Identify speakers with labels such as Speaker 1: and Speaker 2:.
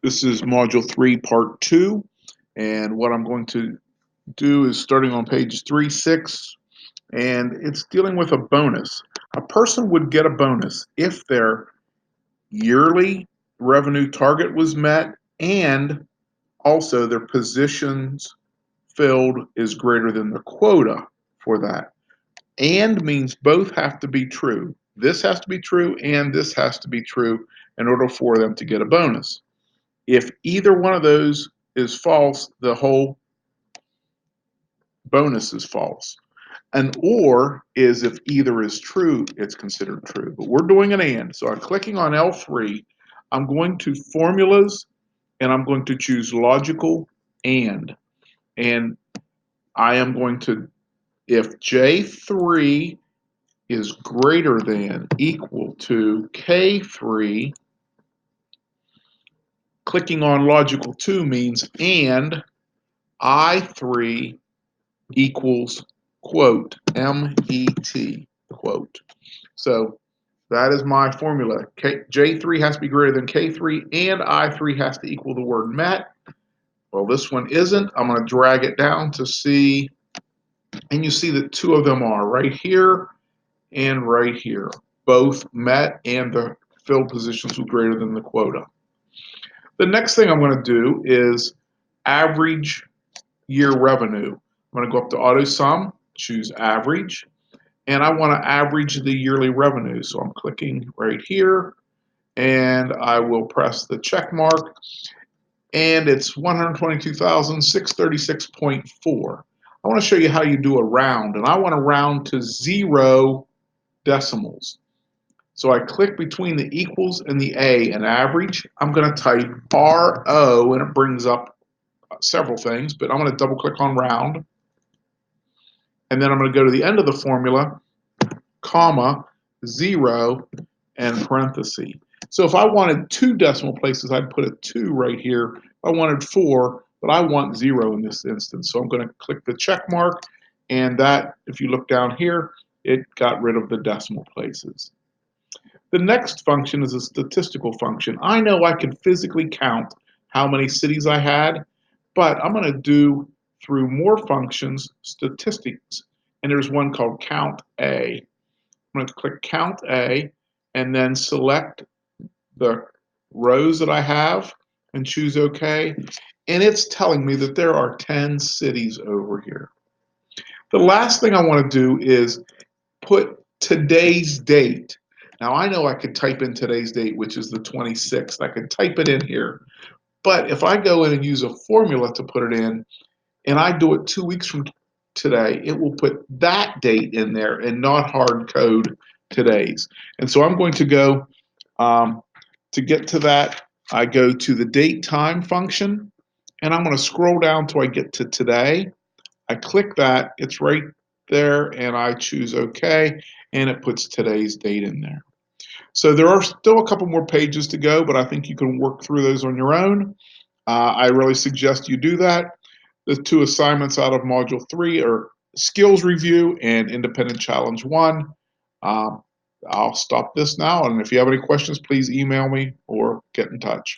Speaker 1: This is Module 3, Part 2, and what I'm going to do is starting on page 3, 6, and it's dealing with a bonus. A person would get a bonus if their yearly revenue target was met and also their positions filled is greater than the quota for that. And means both have to be true. This has to be true and this has to be true in order for them to get a bonus. If either one of those is false, the whole bonus is false. An or is if either is true, it's considered true. But we're doing an and. So I'm clicking on L3. I'm going to formulas and I'm going to choose logical and. And I am going to, if J3 is greater than equal to K3, clicking on logical 2 means and I3 equals quote, M-E-T, quote. So that is my formula. J3 has to be greater than K3 and I3 has to equal the word met. Well, this one isn't. I'm going to drag it down to see, and you see that two of them are right here and right here. Both met and the filled positions were greater than the quota. The next thing I'm going to do is average year revenue. I'm going to go up to auto sum, choose average, and I want to average the yearly revenue. So I'm clicking right here and I will press the check mark and it's 122,636.4. I want to show you how you do a round, and I want to round to 0 decimals. So I click between the equals and the A and average. I'm going to type RO and it brings up several things, but I'm going to double click on round. And then I'm going to go to the end of the formula, comma, 0, and parenthesis. So if I wanted 2 decimal places, I'd put a 2 right here. If I wanted 4, but I want 0 in this instance. So I'm going to click the check mark, and that, if you look down here, it got rid of the decimal places. The next function is a statistical function. I know I can physically count how many cities I had, but I'm going to do through more functions, statistics, and there's one called count A. I'm going to click count A and then select the rows that I have and choose OK. And it's telling me that there are 10 cities over here. The last thing I want to do is put today's date. Now I know I could type in today's date, which is the 26th. I could type it in here. But if I go in and use a formula to put it in, and I do it 2 weeks from today, it will put that date in there and not hard code today's. And so I'm going to go, to get to that, I go to the date time function, and I'm going to scroll down till I get to today. I click that, it's right there, and I choose OK, and it puts today's date in there. So there are still a couple more pages to go, but I think you can work through those on your own. I really suggest you do that. The 2 assignments out of Module 3 are Skills Review and Independent Challenge 1. I'll stop this now, and if you have any questions, please email me or get in touch.